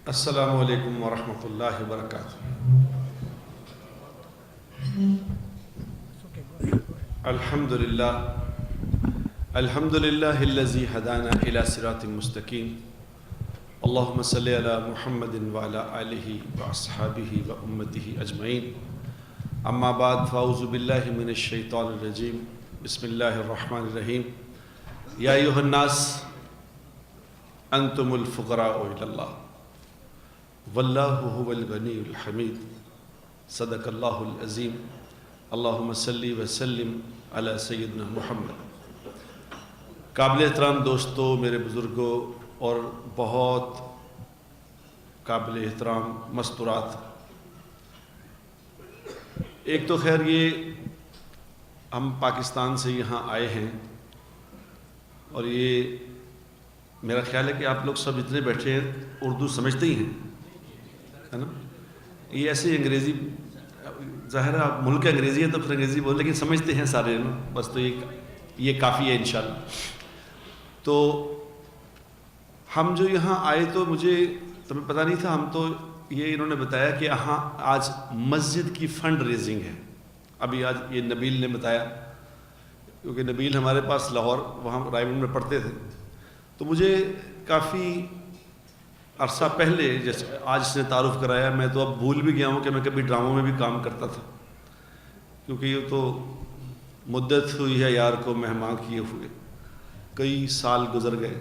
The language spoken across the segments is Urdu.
السلام علیکم ورحمۃ اللہ وبرکاتہ۔ الحمدللہ الذی ہدانا الی صراط مستقیم، اللہم صلی علی محمد وعلی آلہ واصحابہ وامتہ اجمعین، اما بعد فاعوذ باللہ من الشیطان الرجیم، بسم اللہ الرحمن الرحیم۔ یا ایھا الناس انتم الفقراء الی اللہ واللہ هو الغنی الحمید، صدق اللہ العظیم، اللہم صلی وسلم علی سیدنا محمد۔ قابل احترام دوستو، میرے بزرگوں اور بہت قابل احترام مستورات، ایک تو خیر یہ ہم پاکستان سے یہاں آئے ہیں اور یہ میرا خیال ہے کہ آپ لوگ سب اتنے بیٹھے ہیں اردو سمجھتے ہی ہیں، ہے نا؟ یہ ایسے انگریزی ظاہر ہے آپ ملک انگریزی ہے تو پھر انگریزی بول، لیکن سمجھتے ہیں سارے نا، بس تو یہ کافی ہے انشاءاللہ۔ تو ہم جو یہاں آئے تو مجھے تمہیں پتہ نہیں تھا، ہم تو یہ انہوں نے بتایا کہ یہاں آج مسجد کی فنڈ ریزنگ ہے۔ ابھی آج یہ نبیل نے بتایا، کیونکہ نبیل ہمارے پاس لاہور وہاں رائے میں پڑھتے تھے، تو مجھے کافی عرصہ پہلے جیسے آج اس نے تعارف کرایا، میں تو اب بھول بھی گیا ہوں کہ میں کبھی ڈراموں میں بھی کام کرتا تھا، کیونکہ یہ تو مدت ہوئی ہے یار کو مہمان کیے ہوئے، کئی سال گزر گئے۔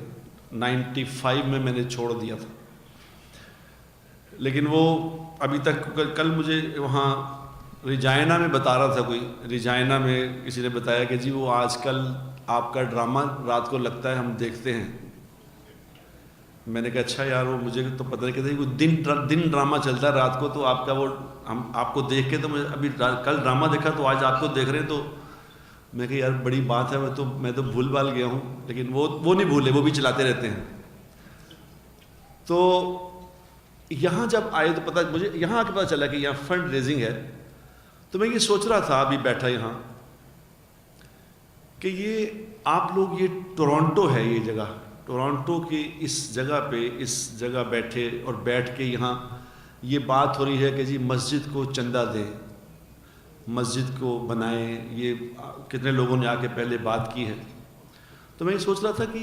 95 میں نے چھوڑ دیا تھا، لیکن وہ ابھی تک کل مجھے وہاں ریجائنا میں بتا رہا تھا، کوئی ریجائنا میں کسی نے بتایا کہ جی وہ آج کل آپ کا ڈرامہ رات کو لگتا ہے، ہم دیکھتے ہیں۔ میں نے کہا اچھا یار، وہ مجھے تو پتہ نہیں کہتے وہ دن ڈرامہ چلتا ہے رات کو، تو آپ کا وہ ہم آپ کو دیکھ کے تو میں ابھی کل ڈرامہ دیکھا تو آج آپ کو دیکھ رہے ہیں، تو میں کہا یار بڑی بات ہے، میں تو بھول بھال گیا ہوں، لیکن وہ نہیں بھولے، وہ بھی چلاتے رہتے ہیں۔ تو یہاں جب آئے تو پتہ مجھے یہاں آ کے پتہ چلا کہ یہاں فنڈ ریزنگ ہے، تو میں یہ سوچ رہا تھا ابھی بیٹھا یہاں کہ یہ آپ لوگ، یہ ٹورانٹو ہے یہ جگہ، ٹورانٹو کی اس جگہ بیٹھے اور بیٹھ کے یہاں یہ بات ہو رہی ہے کہ جی مسجد کو چندہ دیں، مسجد کو بنائیں، یہ کتنے لوگوں نے آ کے پہلے بات کی ہے۔ تو میں یہ سوچ رہا تھا کہ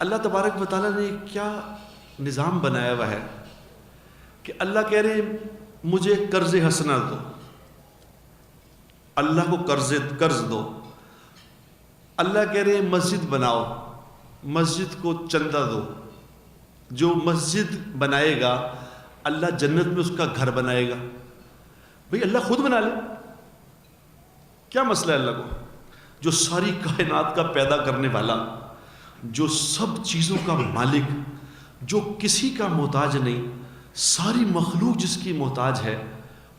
اللہ تبارک و تعالیٰ نے کیا نظام بنایا ہوا ہے کہ اللہ کہہ رہے ہیں مجھے قرض حسنہ دو، اللہ کو قرض دو، اللہ کہہ رہے ہیں مسجد بناؤ، مسجد کو چندہ دو، جو مسجد بنائے گا اللہ جنت میں اس کا گھر بنائے گا۔ بھئی اللہ خود بنا لے، کیا مسئلہ ہے اللہ کو؟ جو ساری کائنات کا پیدا کرنے والا، جو سب چیزوں کا مالک، جو کسی کا محتاج نہیں، ساری مخلوق جس کی محتاج ہے،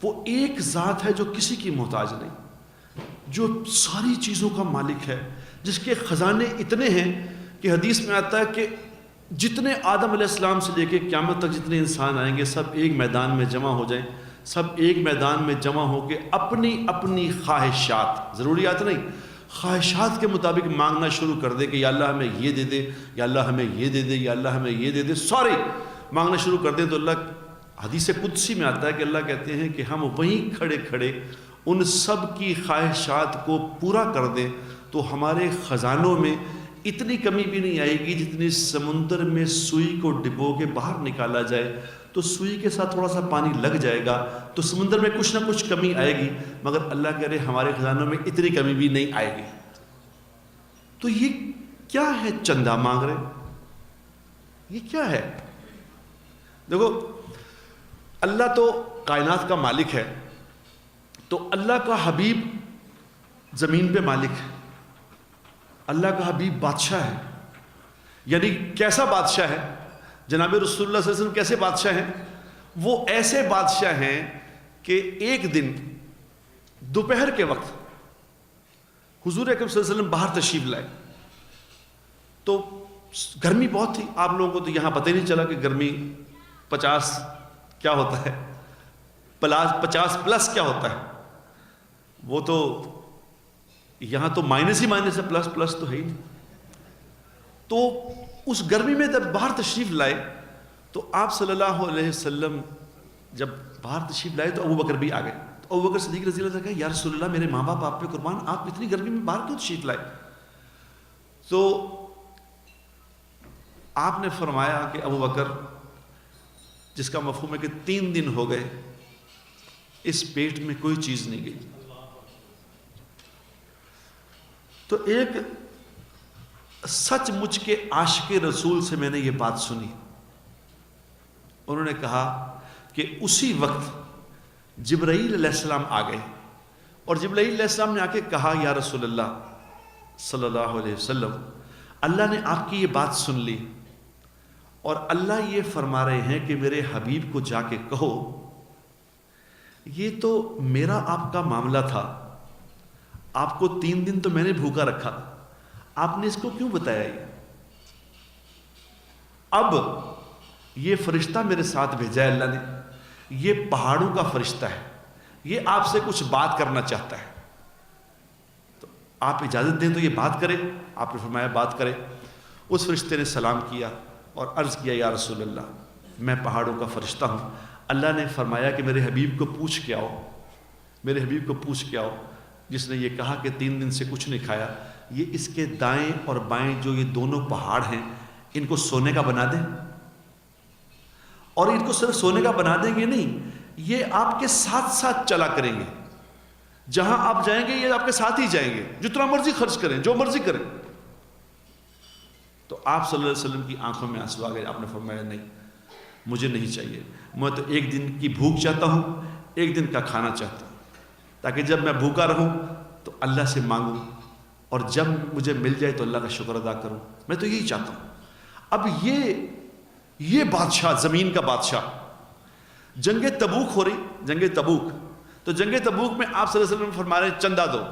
وہ ایک ذات ہے جو کسی کی محتاج نہیں، جو ساری چیزوں کا مالک ہے، جس کے خزانے اتنے ہیں کہ حدیث میں آتا ہے کہ جتنے آدم علیہ السلام سے لے کے قیامت تک جتنے انسان آئیں گے سب ایک میدان میں جمع ہو جائیں، سب ایک میدان میں جمع ہو کے اپنی اپنی خواہشات، ضروریات نہیں، خواہشات کے مطابق مانگنا شروع کر دے کہ یا اللہ ہمیں یہ دے دے، یا اللہ ہمیں یہ دے دے، یا اللہ ہمیں یہ دے دے، سارے مانگنا شروع کر دیں۔ تو اللہ حدیث قدسی میں آتا ہے کہ اللہ کہتے ہیں کہ ہم وہیں کھڑے کھڑے ان سب کی خواہشات کو پورا کر دیں تو ہمارے خزانوں میں اتنی کمی بھی نہیں آئے گی جتنی سمندر میں سوئی کو ڈبو کے باہر نکالا جائے تو سوئی کے ساتھ تھوڑا سا پانی لگ جائے گا تو سمندر میں کچھ نہ کچھ کمی آئے گی، مگر اللہ کہہ رہے ہمارے خزانوں میں اتنی کمی بھی نہیں آئے گی۔ تو یہ کیا ہے چندہ مانگ رہے؟ یہ کیا ہے؟ دیکھو اللہ تو کائنات کا مالک ہے، تو اللہ کا حبیب زمین پہ مالک ہے، اللہ کا حبیب بادشاہ ہے، یعنی کیسا بادشاہ ہے؟ جناب رسول اللہ صلی اللہ علیہ وسلم کیسے بادشاہ ہیں؟ وہ ایسے بادشاہ ہیں کہ ایک دن دوپہر کے وقت حضور اکرم صلی اللہ علیہ وسلم باہر تشریف لائے، تو گرمی بہت تھی، آپ لوگوں کو تو یہاں پتہ ہی نہیں چلا کہ گرمی 50 کیا ہوتا ہے، 50 پلس کیا ہوتا ہے، وہ تو یہاں تو مائنس ہی مائنس ہے، پلس پلس تو ہے ہی نہیں۔ تو اس گرمی میں جب باہر تشریف لائے تو آپ صلی اللہ علیہ وسلم جب باہر تشریف لائے تو ابو بکر بھی آ گئے. تو ابو بکر صدیق رضی اللہ عنہ کہا یا رسول اللہ میرے ماں باپ آپ پہ قربان, آپ اتنی گرمی میں باہر کیوں تشریف لائے؟ تو آپ نے فرمایا کہ ابو بکر, جس کا مفہوم ہے کہ 3 دن ہو گئے اس پیٹ میں کوئی چیز نہیں گئی. تو ایک سچ مچ کے عاشق رسول سے میں نے یہ بات سنی. انہوں نے کہا کہ اسی وقت جبرائیل علیہ السلام آ گئے اور جبرائیل علیہ السلام نے آ کے کہا یا رسول اللہ صلی اللہ علیہ وسلم, اللہ نے آپ کی یہ بات سن لی اور اللہ یہ فرما رہے ہیں کہ میرے حبیب کو جا کے کہو یہ تو میرا آپ کا معاملہ تھا, آپ کو 3 دن تو میں نے بھوکا رکھا, آپ نے اس کو کیوں بتایا؟ اب یہ فرشتہ میرے ساتھ بھیجا ہے اللہ نے, یہ پہاڑوں کا فرشتہ ہے, یہ آپ سے کچھ بات کرنا چاہتا ہے, تو آپ اجازت دیں تو یہ بات کرے. آپ نے فرمایا بات کرے. اس فرشتے نے سلام کیا اور عرض کیا یا رسول اللہ میں پہاڑوں کا فرشتہ ہوں. اللہ نے فرمایا کہ میرے حبیب کو پوچھ کے آؤ, میرے حبیب کو پوچھ کے آؤ جس نے یہ کہا کہ 3 دن سے کچھ نہیں کھایا, یہ اس کے دائیں اور بائیں جو یہ دونوں پہاڑ ہیں ان کو سونے کا بنا دیں, اور ان کو صرف سونے کا بنا دیں گے نہیں, یہ آپ کے ساتھ ساتھ چلا کریں گے, جہاں آپ جائیں گے یہ آپ کے ساتھ ہی جائیں گے, جتنا مرضی خرچ کریں, جو مرضی کریں. تو آپ صلی اللہ علیہ وسلم کی آنکھوں میں آنسو آ گئے. آپ نے فرمایا نہیں مجھے نہیں چاہیے, میں تو 1 دن کی بھوک چاہتا ہوں, 1 دن کا کھانا چاہتا ہوں, تاکہ جب میں بھوکا رہوں تو اللہ سے مانگوں اور جب مجھے مل جائے تو اللہ کا شکر ادا کروں. میں تو یہی چاہتا ہوں. اب یہ بادشاہ, زمین کا بادشاہ, جنگ تبوک ہو رہی, جنگ تبوک, تو جنگ تبوک میں آپ صلی اللہ علیہ وسلم فرما رہے ہیں چندہ دو.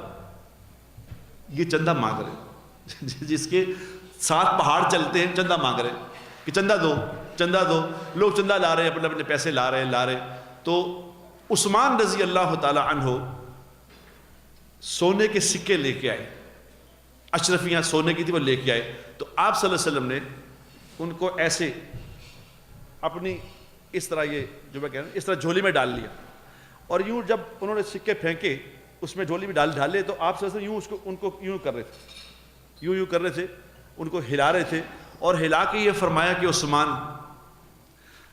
یہ چندہ مانگ رہے, جس کے 7 پہاڑ چلتے ہیں, چندہ مانگ رہے کہ چندہ دو, چندہ دو. لوگ چندہ لا رہے ہیں, اپنے پیسے لا رہے. تو عثمان رضی اللہ تعالی عنہ سونے کے سکے لے کے آئے, اشرفیاں سونے کی تھی وہ لے کے آئے. تو آپ صلی اللہ علیہ وسلم نے ان کو ایسے اپنی اس طرح, یہ جو میں کہہ رہا ہوں اس طرح جھولی میں ڈال لیا, اور یوں جب انہوں نے سکے پھینکے اس میں جھولی میں ڈالے تو آپ صلی اللہ علیہ وسلم ان کو یوں کر رہے تھے, یوں کر رہے تھے, ان کو ہلا رہے تھے, اور ہلا کے یہ فرمایا کہ عثمان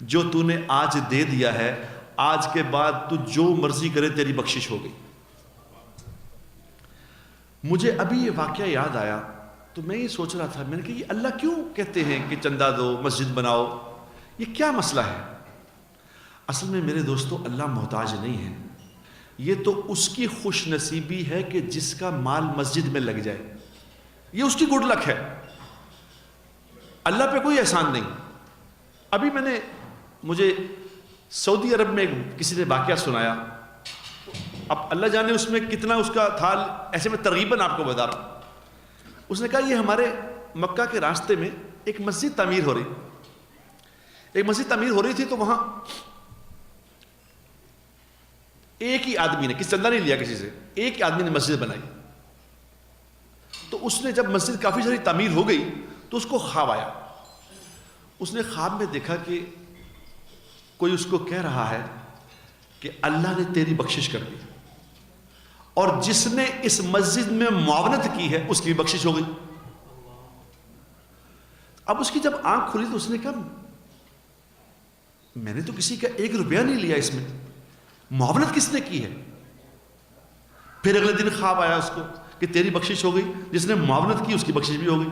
جو تو نے آج دے دیا ہے, آج کے بعد تو جو مرضی کرے تیری بخشش ہو گئی. مجھے ابھی یہ واقعہ یاد آیا تو میں یہ سوچ رہا تھا, میں نے کہا یہ اللہ کیوں کہتے ہیں کہ چندہ دو, مسجد بناؤ, یہ کیا مسئلہ ہے؟ اصل میں میرے دوستو اللہ محتاج نہیں ہے, یہ تو اس کی خوش نصیبی ہے کہ جس کا مال مسجد میں لگ جائے, یہ اس کی گڈ لک ہے, اللہ پہ کوئی احسان نہیں. ابھی مجھے سعودی عرب میں کسی نے واقعہ سنایا, اب اللہ جانے اس میں کتنا اس کا تھا, ایسے میں ترغیباً آپ کو بتا رہا ہوں. اس نے کہا یہ ہمارے مکہ کے راستے میں ایک مسجد تعمیر ہو رہی تھی, تو وہاں ایک ہی آدمی نے, کسی چندہ نہیں لیا کسی سے, ایک ہی آدمی نے مسجد بنائی. تو اس نے جب مسجد کافی ساری تعمیر ہو گئی تو اس کو خواب آیا. اس نے خواب میں دیکھا کہ کوئی اس کو کہہ رہا ہے کہ اللہ نے تیری بخشش کر دی, اور جس نے اس مسجد میں معاونت کی ہے اس کی بھی بخشش ہو گئی. اب اس کی جب آنکھ کھلی تو اس نے کہا میں نے تو کسی کا 1 روپیہ نہیں لیا, اس میں معاونت کس نے کی ہے؟ پھر اگلے دن خواب آیا اس کو کہ تیری بخشش ہو گئی, جس نے معاونت کی اس کی بخشش بھی ہو گئی.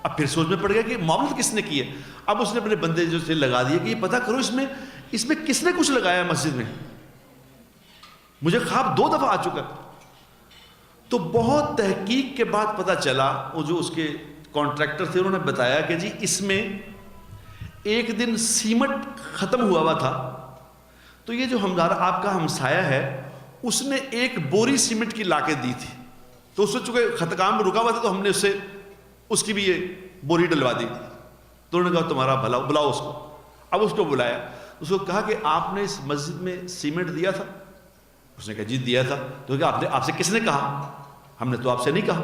اب پھر سوچ میں پڑ گیا کہ معاونت کس نے کی ہے. اب اس نے اپنے بندے جو سے لگا دیا کہ یہ پتہ کرو اس میں کس نے کچھ لگایا مسجد میں, مجھے خواب 2 دفعہ آ چکا. تو بہت تحقیق کے بعد پتہ چلا, وہ جو اس کے کانٹریکٹر تھے انہوں نے بتایا کہ جی اس میں ایک دن سیمنٹ ختم ہوا تھا, تو یہ جو ہمارا آپ کا ہمسایہ ہے اس نے 1 بوری سیمنٹ کی لا کے دی تھی, تو اس سے چونکہ کام رکا ہوا تھا تو ہم نے اس کی بھی یہ بوری ڈلوا دی. تو انہوں نے کہا تمہارا بھلا, بلاؤ اس کو. اب اس کو بلایا, اس کو کہا کہ آپ نے اس مسجد میں سیمنٹ دیا تھا؟ اس نے کہا جی دیا تھا. تو کہا آپ سے کس نے کہا؟ ہم نے تو آپ سے نہیں کہا.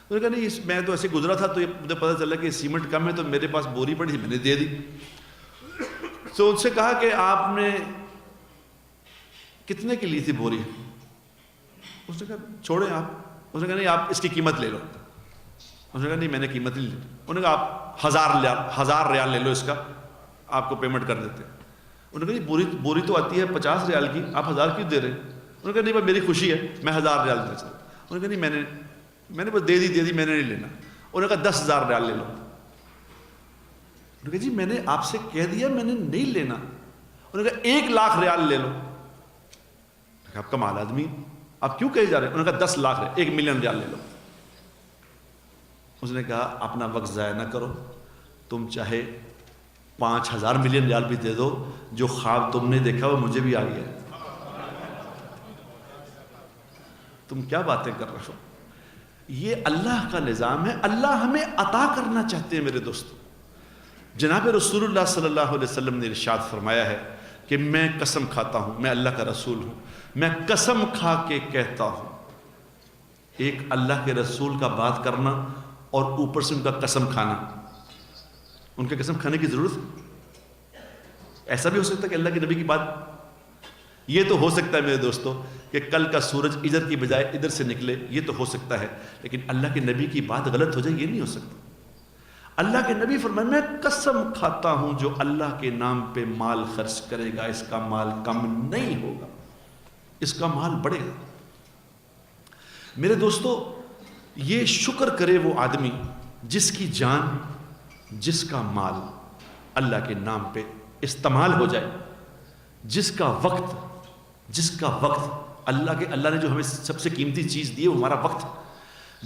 تو کہا نہیں میں تو ایسے گزرا تھا تو مجھے پتہ چلا کہ سیمنٹ کم ہے تو میرے پاس بوری پڑی, میں نے دے دی. تو ان سے کہا کہ آپ نے کتنے کی لی تھی بوری؟ اس نے کہا چھوڑیں آپ. اس نے کہا نہیں آپ اس کی قیمت لے لو. اس نے کہا نہیں میں نے قیمت نہیں لی. انہوں نے کہا آپ 1000 ریال لے لو اس کا, آپ کو پیمنٹ کر دیتے ہیں. انہوں نے کہا نہیں بوری تو آتی ہے 50 ریال کی, آپ 1000 کیوں دے رہے ہیں؟ انہوں نے کہا نہیں بھائی میری خوشی ہے میں 1000 ریال دے سکتا. انہوں نے کہا نہیں میں نے بس دے دی میں نے نہیں لینا. انہوں نے کہا 10,000 ریال لے لو. انہوں نے کہا جی میں نے آپ سے کہہ دیا میں نے نہیں لینا. انہوں نے کہا 1,00,000 ریال لے لو. آپ کمال آدمی, آپ کیوں کہے جا رہے ہیں؟ انہوں نے کہا 10 لاکھ 1 ملین ریال لے لو. اس نے کہا اپنا وقت ضائع نہ کرو, تم چاہے 5,000 ملین ریال بھی دے دو, جو خواب تم نے دیکھا وہ مجھے بھی آ گیا. تم کیا باتیں کر رہے ہو؟ یہ اللہ کا نظام ہے, اللہ ہمیں عطا کرنا چاہتے ہیں میرے دوستو. جناب رسول اللہ صلی اللہ علیہ وسلم نے ارشاد فرمایا ہے کہ میں قسم کھاتا ہوں, میں اللہ کا رسول ہوں, میں قسم کھا کے کہتا ہوں. ایک اللہ کے رسول کا بات کرنا اور اوپر سے ان کا قسم کھانا, ان کے قسم کھانے کی ضرورت ہے؟ ایسا بھی ہو سکتا ہے کہ اللہ کے نبی کی بات, یہ تو ہو سکتا ہے میرے دوستو کہ کل کا سورج ادھر کی بجائے ادھر سے نکلے, یہ تو ہو سکتا ہے, لیکن اللہ کے نبی کی بات غلط ہو جائے یہ نہیں ہو سکتا. اللہ کے نبی فرمائے میں قسم کھاتا ہوں جو اللہ کے نام پہ مال خرچ کرے گا اس کا مال کم نہیں ہوگا, اس کا مال بڑھے گا. میرے دوستو یہ شکر کرے وہ آدمی جس کی جان, جس کا مال اللہ کے نام پہ استعمال ہو جائے, جس کا وقت اللہ نے جو ہمیں سب سے قیمتی چیز دی ہے وہ ہمارا وقت,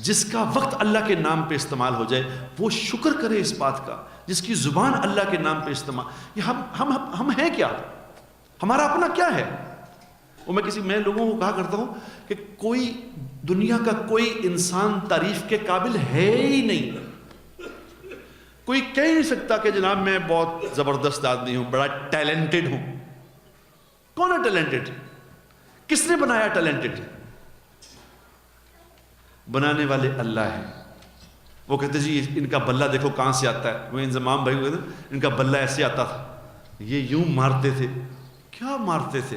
جس کا وقت اللہ کے نام پہ استعمال ہو جائے وہ شکر کرے اس بات کا. جس کی زبان اللہ کے نام پہ استعمال, یہ ہم ہیں کیا, ہمارا اپنا کیا ہے؟ وہ میں لوگوں کو کہا کرتا ہوں کہ کوئی دنیا کا کوئی انسان تعریف کے قابل ہے ہی نہیں. کوئی کہہ نہیں سکتا کہ جناب میں بہت زبردست آدمی ہوں, بڑا ٹیلنٹڈ ہوں. کون ہے ٹیلنٹڈ؟ کس نے بنایا ٹیلنٹڈ؟ بنانے والے اللہ ہیں. وہ کہتے جی ان کا بلہ دیکھو کہاں سے آتا ہے. وہ انضمام بھائی کہتے ان کا بلہ ایسے آتا تھا, یہ یوں مارتے تھے. کیا مارتے تھے؟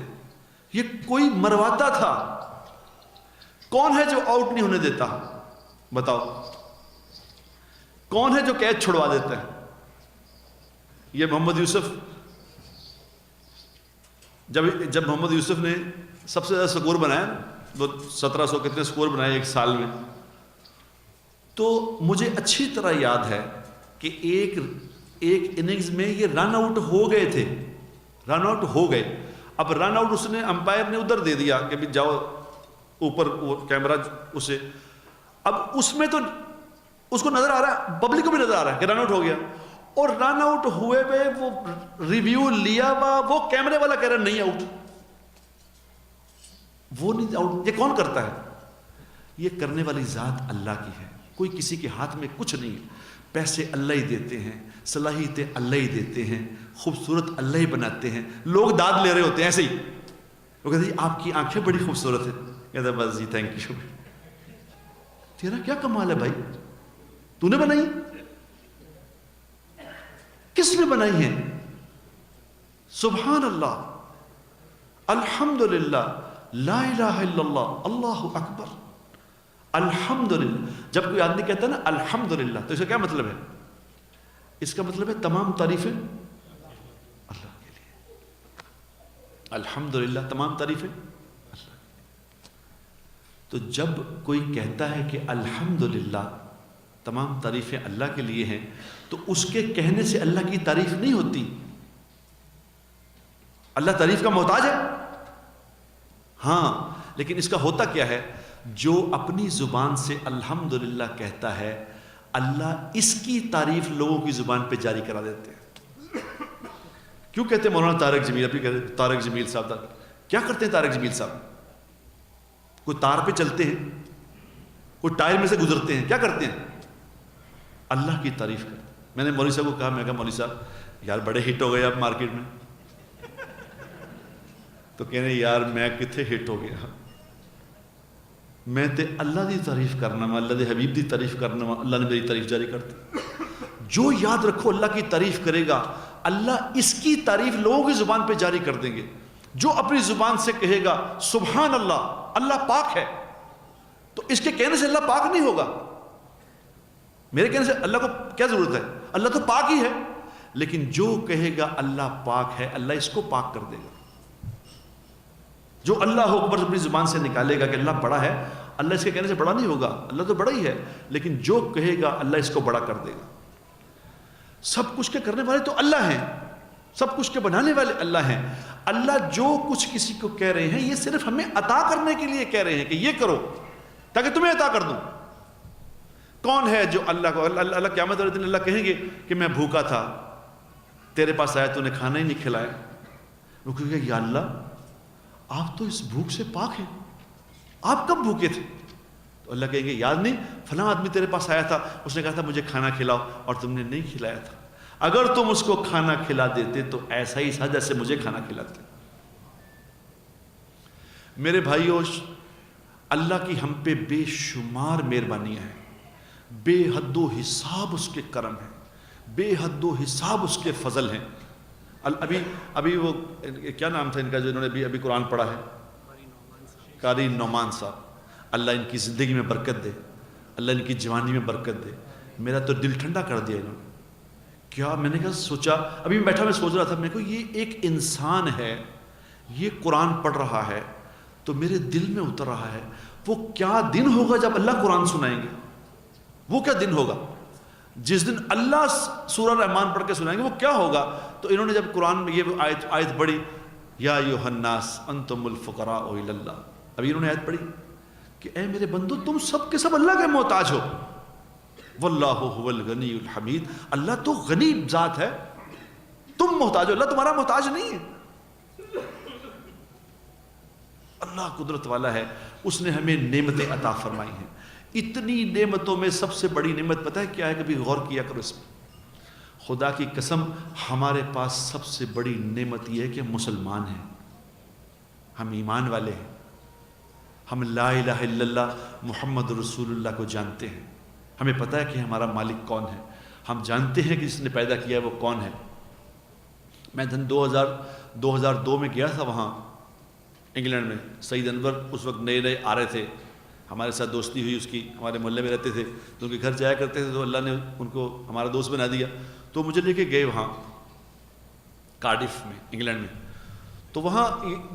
یہ کوئی مرواتا تھا. کون ہے جو آؤٹ نہیں ہونے دیتا؟ بتاؤ کون ہے جو کیچ چھڑوا دیتا ہے؟ یہ محمد یوسف, جب محمد یوسف نے سب سے زیادہ سکور بنایا, وہ 1700 کتنے سکور بنائے ایک سال میں, تو مجھے اچھی طرح یاد ہے کہ ایک اننگز میں یہ رن آؤٹ ہو گئے تھے, رن آؤٹ ہو گئے. اب رن آؤٹ اس نے امپائر نے ادھر دے دیا کہ بھی جاؤ اوپر, وہ کیمرہ اسے, اب اس میں تو اس کو نظر آ رہا ہے, پبلک کو بھی نظر آ رہا ہے کہ رن آؤٹ ہو گیا, اور رن آؤٹ ہوئے پہ وہ ریویو لیا ہوا, وہ کیمرے والا کہہ رہا نہیں آؤٹ, وہ نہیں آؤٹ. یہ کون کرتا ہے؟ یہ کرنے والی ذات اللہ کی ہے, کوئی کسی کے ہاتھ میں کچھ نہیں ہے. پیسے اللہ ہی دیتے ہیں, صلاحیتیں اللہ ہی دیتے ہیں, خوبصورت اللہ ہی بناتے ہیں. لوگ داد لے رہے ہوتے ہیں ایسے ہی, وہ کہتے ہیں آپ کی آنکھیں بڑی خوبصورت ہیں, کہتا بس جی تھینک یو. تیرا کیا کمال ہے بھائی, تو نے بنائی؟ کس نے بنائی ہے؟ سبحان اللہ, الحمدللہ, لا الہ الا اللہ, اللہ اکبر, الحمدللہ. جب کوئی آدمی کہتا ہے نا الحمدللہ تو اس کا کیا مطلب ہے؟ اس کا مطلب ہے تمام تعریفیں اللہ کے لیے. الحمدللہ تمام تعریفیں اللہ. تو جب کوئی کہتا ہے کہ الحمدللہ تمام تعریفیں اللہ کے لیے ہیں, تو اس کے کہنے سے اللہ کی تعریف نہیں ہوتی. اللہ تعریف کا محتاج ہے ہاں, لیکن اس کا ہوتا کیا ہے؟ جو اپنی زبان سے الحمدللہ کہتا ہے, اللہ اس کی تعریف لوگوں کی زبان پہ جاری کرا دیتے ہیں. کیوں کہتے ہیں مولانا طارق جمیل, ابھی کہتے ہیں طارق جمیل صاحب, کیا کرتے ہیں طارق جمیل صاحب؟ کوئی تار پہ چلتے ہیں, کوئی ٹائر میں سے گزرتے ہیں, کیا کرتے ہیں؟ اللہ کی تعریف کرتے ہیں. میں نے مولوی صاحب کو کہا, میں کہا مولوی صاحب یار بڑے ہٹ ہو گئے آپ مارکیٹ میں. تو کہنے یار میں کتنے ہٹ ہو گیا, میں تے اللہ دی تعریف کرنا وا, اللہ دے حبیب دی تعریف کرنا وا, اللہ نے میری تعریف جاری کرتی. جو یاد رکھو اللہ کی تعریف کرے گا اللہ اس کی تعریف لوگوں کی زبان پہ جاری کر دیں گے. جو اپنی زبان سے کہے گا سبحان اللہ, اللہ پاک ہے, تو اس کے کہنے سے اللہ پاک نہیں ہوگا. میرے کہنے سے اللہ کو کیا ضرورت ہے, اللہ تو پاک ہی ہے. لیکن جو کہے گا اللہ پاک ہے, اللہ اس کو پاک کر دے گا. جو اللہ اکبر اپنی زبان سے نکالے گا کہ اللہ بڑا ہے, اللہ اس کے کہنے سے بڑا نہیں ہوگا, اللہ تو بڑا ہی ہے, لیکن جو کہے گا اللہ اس کو بڑا کر دے گا. سب کچھ کے کرنے والے تو اللہ ہیں, سب کچھ کے بنانے والے اللہ ہیں. اللہ جو کچھ کسی کو کہہ رہے ہیں یہ صرف ہمیں عطا کرنے کے لیے کہہ رہے ہیں کہ یہ کرو تاکہ تمہیں عطا کر دوں. کون ہے جو اللہ کو, اللہ قیامت والے دن اللہ کہیں گے کہ میں بھوکا تھا, تیرے پاس آیا تو نے کھانا ہی نہیں کھلایا. وہ کہے گا یا اللہ آپ تو اس بھوک سے پاک ہیں, آپ کب بھوکے تھے؟ تو اللہ کہیں گے یاد نہیں, فلاں آدمی تیرے پاس آیا تھا, اس نے کہا تھا مجھے کھانا کھلاؤ اور تم نے نہیں کھلایا تھا. اگر تم اس کو کھانا کھلا دیتے تو ایسا ہی تھا جیسے مجھے کھانا کھلاتے. میرے بھائیو, اللہ کی ہم پہ بے شمار مہربانیاں ہیں, بے حد و حساب اس کے کرم ہیں, بے حد و حساب اس کے فضل ہیں. ابھی وہ کیا نام تھا ان کا جو انہوں نے ابھی قرآن پڑھا ہے, قاری نعمان صاحب, اللہ ان کی زندگی میں برکت دے, اللہ ان کی جوانی میں برکت دے. میرا تو دل ٹھنڈا کر دیا انہوں نے. کیا میں نے کہا سوچا, ابھی بیٹھا میں سوچ رہا تھا, میں کو یہ ایک انسان ہے, یہ قرآن پڑھ رہا ہے تو میرے دل میں اتر رہا ہے. وہ کیا دن ہوگا جب اللہ قرآن سنائیں گے, وہ کیا دن ہوگا جس دن اللہ سورہ رحمان پڑھ کے سنائیں گے, وہ کیا ہوگا. تو انہوں نے جب قرآن میں یہ آیت پڑھی یا ایھا الناس انتم الفقراء الی اللہ, ابھی انہوں نے آیت پڑھی کہ اے میرے بندو تم سب کے سب اللہ کے محتاج ہو, واللہ هو الغنی الحمید, اللہ تو غنی ذات ہے, تم محتاج ہو, اللہ تمہارا محتاج نہیں ہے. اللہ قدرت والا ہے, اس نے ہمیں نعمتیں عطا فرمائی ہیں. اتنی نعمتوں میں سب سے بڑی نعمت پتہ ہے کیا ہے, کبھی غور کیا کرو اس میں. خدا کی قسم ہمارے پاس سب سے بڑی نعمت یہ ہے کہ مسلمان ہیں, ہم ایمان والے ہیں, ہم لا الہ الا اللہ محمد رسول اللہ کو جانتے ہیں, ہمیں پتہ ہے کہ ہمارا مالک کون ہے, ہم جانتے ہیں کہ جس نے پیدا کیا ہے وہ کون ہے. میں 2002 میں گیا تھا وہاں انگلینڈ میں. سعید انور اس وقت نئے نئے آ رہے تھے, ہمارے ساتھ دوستی ہوئی اس کی, ہمارے محلے میں رہتے تھے تو ان کے گھر جایا کرتے تھے, تو اللہ نے ان کو ہمارا دوست بنا دیا. تو مجھے لے کے گئے وہاں کارڈف میں انگلینڈ میں. تو وہاں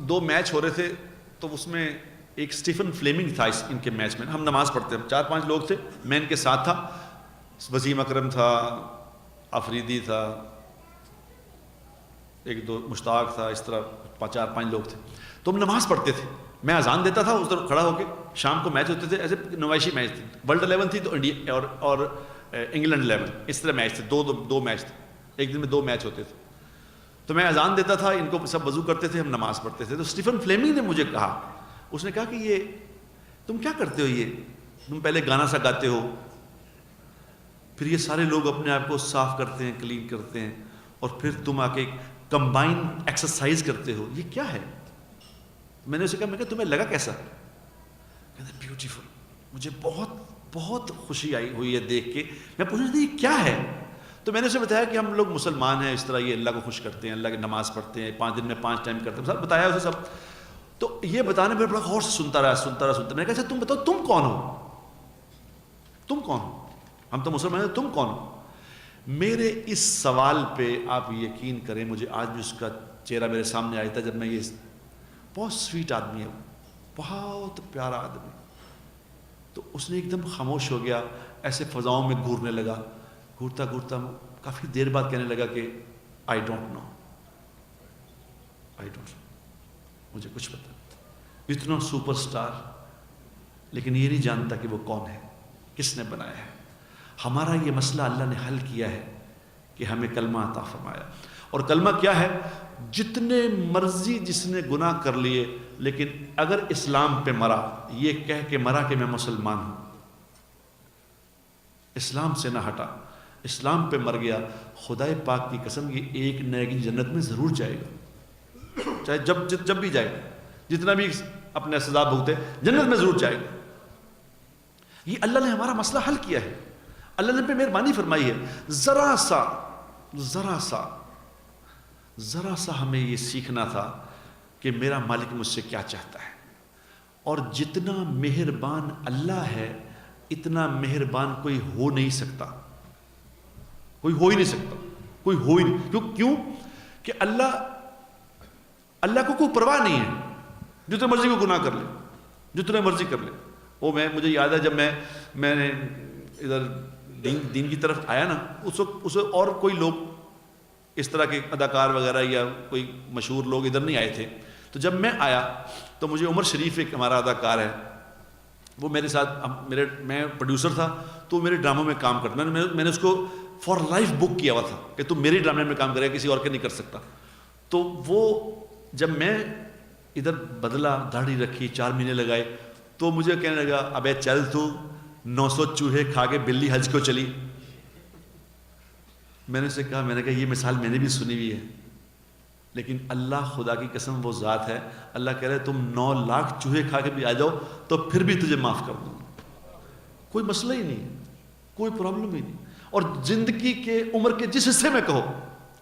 2 میچ ہو رہے تھے, تو اس میں ایک اسٹیفن فلیمنگ تھا ان کے میچ میں. ہم نماز پڑھتے ہیں, 4-5 لوگ تھے, میں ان کے ساتھ تھا, وسیم اکرم تھا, آفریدی تھا, 1-2 مشتاق تھا, اس طرح 4-5 لوگ تھے. تو ہم نماز پڑھتے تھے, میں اذان دیتا تھا, اس طرف کھڑا ہو کے. شام کو میچ ہوتے تھے, ایسے نمائشی میچ تھے, ورلڈ 11 تھی تو انڈیا اور انگلینڈ 11, اس طرح میچ تھے, 2 میچ تھے, ایک دن میں 2 میچ ہوتے تھے. تو میں اذان دیتا تھا, ان کو سب وضو کرتے تھے, ہم نماز پڑھتے تھے. تو اسٹیفن فلیمنگ نے مجھے کہا, اس نے کہا کہ یہ تم کیا کرتے ہو, یہ تم پہلے گانا سا گاتے ہو, پھر یہ سارے لوگ اپنے آپ کو صاف کرتے ہیں, کلین کرتے ہیں, اور پھر تم آ کے کمبائن ایکسرسائز کرتے ہو, یہ کیا ہے؟ میں نے اسے کہا, میں کہا تمہیں لگا کیسا؟ کہتے بیوٹیفل. مجھے بہت بہت خوشی آئی ہوئی ہے دیکھ کے. میں پوچھ رہا تھا یہ کیا ہے؟ تو میں نے اسے بتایا کہ ہم لوگ مسلمان ہیں, اس طرح یہ اللہ کو خوش کرتے ہیں, اللہ کی نماز پڑھتے ہیں, 5 دن میں 5 ٹائم کرتے ہیں, سب بتایا اسے سب. تو یہ بتانے میں بڑا غور سے سنتا رہا. میں نے کہا اچھا تم بتاؤ تم کون ہو, تم کون ہو, ہم تو مسلمان ہیں, تم کون ہو؟ میرے اس سوال پہ آپ یقین کریں, مجھے آج بھی اس کا چہرہ میرے سامنے آیا تھا جب میں یہ, بہت سویٹ آدمی ہے, بہت پیارا آدمی. تو اس نے ایک دم خاموش ہو گیا, ایسے فضاؤں میں گھورنے لگا, گھورتا گھورتا کافی دیر بعد کہنے لگا کہ آئی ڈونٹ نو, مجھے کچھ پتا نہیں. اتنا سپر سٹار, لیکن یہ نہیں جانتا کہ وہ کون ہے, کس نے بنایا ہے. ہمارا یہ مسئلہ اللہ نے حل کیا ہے کہ ہمیں کلمہ عطا فرمایا. اور کلمہ کیا ہے؟ جتنے مرضی جس نے گناہ کر لیے, لیکن اگر اسلام پہ مرا, یہ کہہ کے مرا کہ میں مسلمان ہوں, اسلام سے نہ ہٹا, اسلام پہ مر گیا, خدائے پاک کی قسم یہ ایک نہ ایک جنت میں ضرور جائے گا, چاہے جب بھی جائے, جتنا بھی اپنے سزا بھگتے جنت میں ضرور جائے گا. یہ اللہ نے ہمارا مسئلہ حل کیا ہے, اللہ نے پہ مہربانی فرمائی ہے. ذرا سا ذرا سا ہمیں یہ سیکھنا تھا کہ میرا مالک مجھ سے کیا چاہتا ہے، اور جتنا مہربان اللہ ہے اتنا مہربان کوئی ہو نہیں سکتا، کوئی ہو ہی نہیں سکتا، کوئی ہو ہی نہیں. کیوں کہ اللہ کو کوئی پرواہ نہیں ہے، جتنے مرضی کو گناہ کر لے، جتنے مرضی کر لے. وہ مجھے یاد ہے جب میں نے ادھر دین کی طرف آیا نا، اس وقت اور کوئی لوگ اس طرح کے اداکار وغیرہ یا کوئی مشہور لوگ ادھر نہیں آئے تھے. تو جب میں آیا تو مجھے عمر شریف ایک ہمارا اداکار ہے، وہ میرے ساتھ، میں پروڈیوسر تھا تو میرے ڈراموں میں کام کرتا، میں نے اس کو فار لائف بک کیا ہوا تھا کہ تم میری ڈرامے میں کام کرے، کسی اور کے نہیں کر سکتا. تو وہ جب میں ادھر بدلا، داڑھی رکھی، 4 مہینے لگائے، تو مجھے کہنے لگا ابے چل تو 900 چوہے کھا کے بلی حج کو چلی. میں نے اسے کہا یہ مثال میں نے بھی سنی ہوئی ہے، لیکن اللہ خدا کی قسم وہ ذات ہے، اللہ کہہ رہے تم 9 لاکھ چوہے کھا کے بھی آ جاؤ تو پھر بھی تجھے معاف کر دوں گا، کوئی مسئلہ ہی نہیں، کوئی پرابلم ہی نہیں. اور زندگی کے عمر کے جس حصے میں کہو،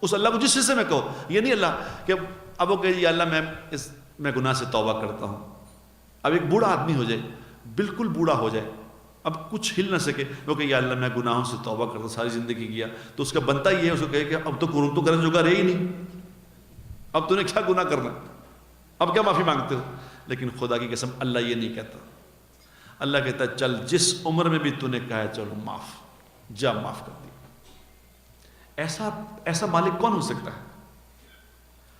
اس اللہ کو جس حصے میں کہو، یہ نہیں اللہ کہ اب وہ کہے یا اللہ میں گناہ سے توبہ کرتا ہوں. اب ایک بوڑھا آدمی ہو جائے، بالکل بوڑھا ہو جائے، اب کچھ ہل نہ سکے، وہ کہ یا اللہ میں گناہوں سے توبہ کرتا ہوں، ساری زندگی کیا، تو اس کا بنتا یہ ہے اس کو کہے کہ اب تو کرنے جو رہے ہی نہیں، اب تو نے کیا گناہ کرنا، اب کیا معافی مانگتے ہو. لیکن خدا کی قسم اللہ یہ نہیں کہتا. اللہ کہتا ہے چل جس عمر میں بھی تو نے کہا ہے چلو معاف، جا معاف کر دیا. ایسا مالک کون ہو سکتا ہے؟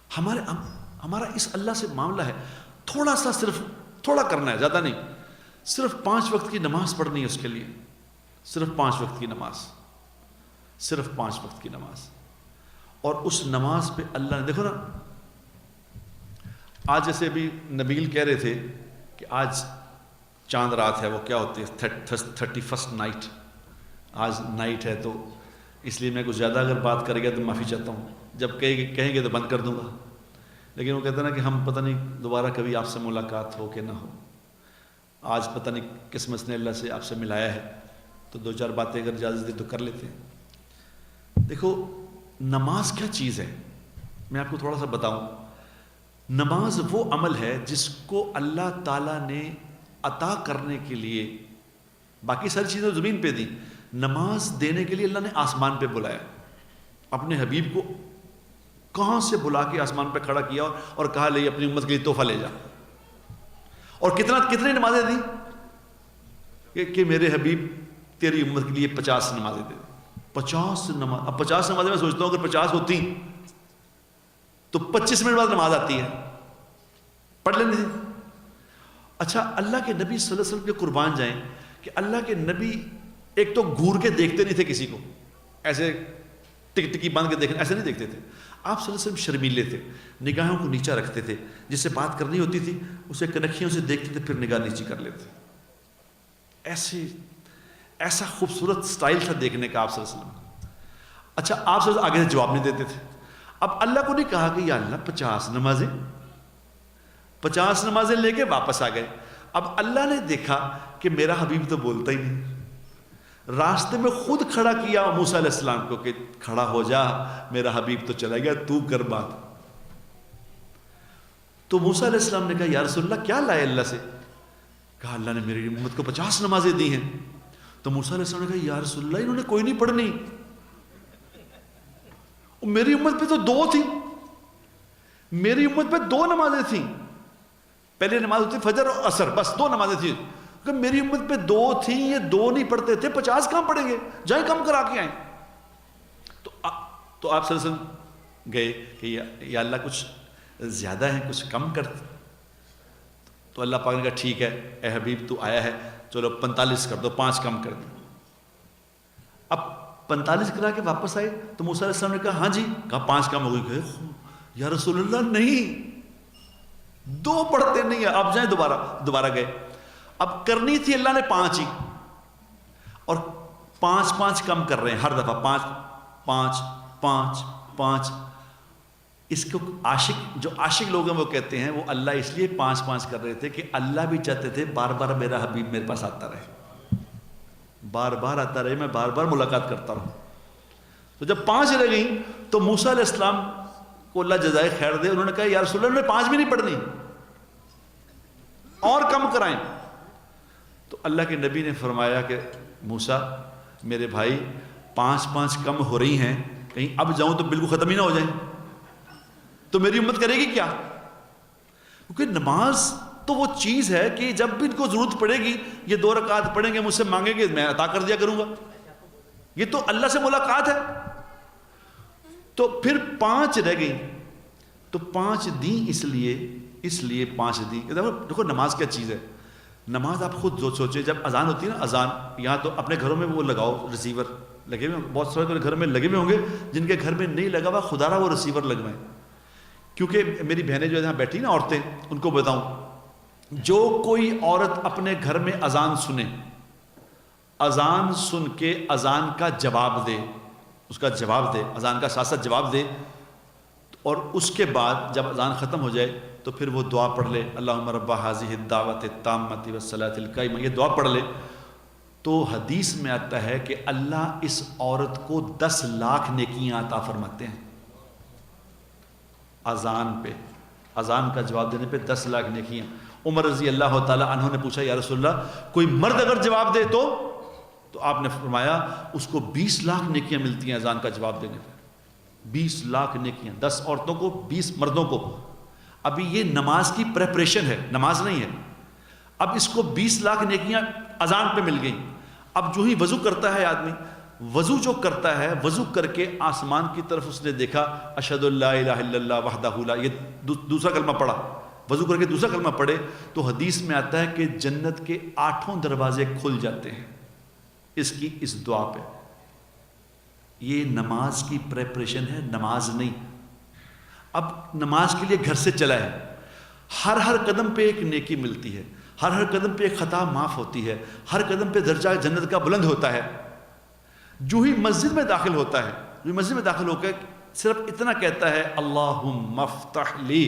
ہمارا اس اللہ سے معاملہ ہے، تھوڑا سا، صرف تھوڑا کرنا ہے، زیادہ نہیں. صرف 5 وقت کی نماز پڑھنی ہے اس کے لیے، صرف 5 وقت کی نماز، صرف 5 وقت کی نماز. اور اس نماز پہ اللہ نے، دیکھو نا، آج جیسے ابھی نبیل کہہ رہے تھے کہ آج چاند رات ہے، وہ کیا ہوتی ہے 31st نائٹ، آج نائٹ ہے، تو اس لیے میں کچھ زیادہ اگر بات کر گیا تو معافی چاہتا ہوں، جب کہیں گے تو بند کر دوں گا. لیکن وہ کہتے ہیں نا کہ ہم پتہ نہیں دوبارہ کبھی آپ سے ملاقات ہو کہ نہ ہو، آج پتہ نہیں قسمت نے اللہ سے آپ سے ملایا ہے، تو 2-4 باتیں اگر اجازت دے تو کر لیتے ہیں. دیکھو نماز کیا چیز ہے، میں آپ کو تھوڑا سا بتاؤں. نماز وہ عمل ہے جس کو اللہ تعالیٰ نے عطا کرنے کے لیے، باقی ساری چیزیں زمین پہ دی، نماز دینے کے لیے اللہ نے آسمان پہ بلایا، اپنے حبیب کو کہاں سے بلا کے آسمان پہ کھڑا کیا اور کہا لے اپنی امت کے لیے تحفہ لے جا. اور کتنی نمازیں دی کہ میرے حبیب تیری امت کے لیے 50 نمازیں دے. 50 نماز، اب 50 نمازیں میں سوچتا ہوں اگر 50 ہوتی تو 25 منٹ بعد نماز آتی ہے، پڑھ لیں گے. اچھا اللہ کے نبی صلی اللہ علیہ وسلم کے قربان جائیں کہ اللہ کے نبی ایک تو گھور کے دیکھتے نہیں تھے کسی کو، ایسے ٹکی باندھ کے دیکھنے ایسے نہیں دیکھتے تھے. آپ صلی اللہ علیہ وسلم شرمیلے تھے، نگاہوں کو نیچا رکھتے تھے، جس سے بات کرنی ہوتی تھی اسے کنکھیوں سے دیکھتے تھے پھر نگاہ نیچی کر لیتے. ایسا خوبصورت سٹائل تھا دیکھنے کا آپ صلی اللہ علیہ وسلم. اچھا آپ سے آگے سے جواب نہیں دیتے تھے. اب اللہ کو نہیں کہا کہ یا اللہ 50 نمازیں لے کے واپس آ گئے. اب اللہ نے دیکھا کہ میرا حبیب تو بولتا ہی نہیں، راستے میں خود کھڑا کیا موسیٰ علیہ السلام کو کہ کھڑا ہو جا، میرا حبیب تو چلا گیا، تو کر بات. تو موسیٰ علیہ السلام نے کہا یا رسول اللہ کیا لائے اللہ سے؟ کہا اللہ نے میری امت کو 50 نمازیں دی ہیں. تو موسیٰ علیہ السلام نے کہا یا رسول اللہ انہوں نے کوئی نہیں پڑھنی، میری امت پہ تو 2 تھی، میری امت پہ 2 نمازیں تھیں، پہلی نماز ہوتی فجر اور عصر، بس 2 نمازیں تھیں. کہ میری امت پہ 2 تھیں، یہ 2 نہیں پڑھتے تھے، 50 کہاں پڑھیں گے، جائیں کم کرا کے آئیں. تو آپ صلی اللہ علیہ وسلم گئے کہ یا اللہ کچھ زیادہ ہیں، کچھ کم کر. تو اللہ پاک نے کہا ٹھیک ہے اے حبیب تو آیا ہے، چلو 45 کر دو، 5 کم کر دو. اب 45 کرا کے واپس آئے تو موسیٰ علیہ السلام نے کہا ہاں جی، کہا 5 کم ہو گئی. یا رسول اللہ نہیں، 2 پڑھتے نہیں ہیں، آپ جائیں. دوبارہ گئے. اب کرنی تھی اللہ نے 5 ہی، اور 5 کم کر رہے ہیں ہر دفعہ، 5. اس کو جو عاشق لوگ ہیں وہ کہتے ہیں وہ اللہ اس لیے 5 کر رہے تھے کہ اللہ بھی چاہتے تھے بار بار میرا حبیب میرے پاس آتا رہے، بار بار آتا رہے، میں بار بار ملاقات کرتا رہوں. تو جب 5 رہ گئیں تو موسیٰ علیہ السلام کو اللہ جزائے خیر دے، انہوں نے کہا یا رسول اللہ نے 5 بھی نہیں پڑھنی، اور کم کرائیں۔ تو اللہ کے نبی نے فرمایا کہ موسیٰ میرے بھائی 5 کم ہو رہی ہیں، کہیں اب جاؤں تو بالکل ختم ہی نہ ہو جائیں، تو میری امت کرے گی کیا؟ کیونکہ نماز تو وہ چیز ہے کہ جب بھی ان کو ضرورت پڑے گی یہ 2 رکعت پڑھیں گے، مجھ سے مانگیں گے، میں عطا کر دیا کروں گا، یہ تو اللہ سے ملاقات ہے۔ تو پھر 5 رہ گئی، تو 5 دیں اس لیے 5 دیں۔ دیکھو نماز کیا چیز ہے، نماز آپ خود جو سوچیں، جب اذان ہوتی ہے نا، اذان یہاں تو اپنے گھروں میں وہ لگاؤ، ریسیور لگے ہوئے، بہت سارے گھر میں لگے ہوئے ہوں گے، جن کے گھر میں نہیں لگا ہوا خدا را وہ ریسیور لگوائیں، کیونکہ میری بہنیں جو یہاں بیٹھی نا عورتیں، ان کو بتاؤں، جو کوئی عورت اپنے گھر میں اذان سنے، اذان سن کے اذان کا جواب دے، اس کا جواب دے، اذان کا ساتھ ساتھ جواب دے، اور اس کے بعد جب اذان ختم ہو جائے تو پھر وہ دعا پڑھ لے، اللہم رب ھذہ الدعوۃ التامۃ والصلاۃ القائمہ، یہ دعا پڑھ لے، تو حدیث میں آتا ہے کہ اللہ اس عورت کو 10 لاکھ نیکیاں عطا فرماتے ہیں۔ اذان پہ، اذان کا جواب دینے پہ 10 لاکھ نیکیاں۔ عمر رضی اللہ تعالیٰ عنہ نے پوچھا یا رسول اللہ کوئی مرد اگر جواب دے تو آپ نے فرمایا اس کو 20 لاکھ نیکیاں ملتی ہیں اذان کا جواب دینے پہ، 20 لاکھ نیکیاں، 10 عورتوں کو 20 مردوں کو۔ ابھی یہ نماز کی پریپریشن ہے، نماز نہیں ہے، اب اس کو 20 لاکھ نیکیاں اذان پہ مل گئیں۔ اب جو ہی وضو کرتا ہے آدمی، وضو جو کرتا ہے، وضو کر کے آسمان کی طرف اس نے دیکھا، اشہد ان لا الہ الا اللہ وحدہ لا، یہ دوسرا کلمہ پڑھا، وضو کر کے دوسرا کلمہ پڑھے، تو حدیث میں آتا ہے کہ جنت کے 8 دروازے کھل جاتے ہیں اس دعا پہ۔ یہ نماز کی پریپریشن ہے، نماز نہیں۔ اب نماز کے لیے گھر سے چلا ہے، ہر قدم پہ ایک نیکی ملتی ہے، ہر قدم پہ ایک خطا معاف ہوتی ہے، ہر قدم پہ درجہ جنت کا بلند ہوتا ہے۔ جو ہی مسجد میں داخل ہوتا ہے، جو مسجد میں داخل ہو کے صرف اتنا کہتا ہے اللہم افتح لی،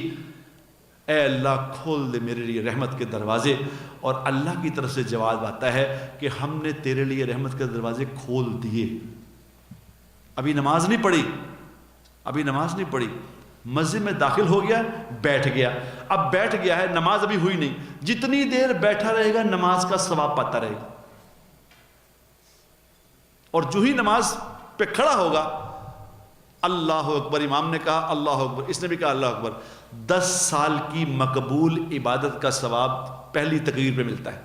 اے اللہ کھول دے میرے لیے رحمت کے دروازے، اور اللہ کی طرف سے جواب آتا ہے کہ ہم نے تیرے لیے رحمت کے دروازے کھول دیے۔ ابھی نماز نہیں پڑھی، ابھی نماز نہیں پڑھی، مسجد میں داخل ہو گیا، بیٹھ گیا، اب بیٹھ گیا ہے، نماز ابھی ہوئی نہیں، جتنی دیر بیٹھا رہے گا نماز کا ثواب پاتا رہے گا، اور جو ہی نماز پہ کھڑا ہوگا اللہ اکبر، امام نے کہا اللہ اکبر، اس نے بھی کہا اللہ اکبر، 10 سال کی مقبول عبادت کا ثواب پہلی تکبیر پہ ملتا ہے۔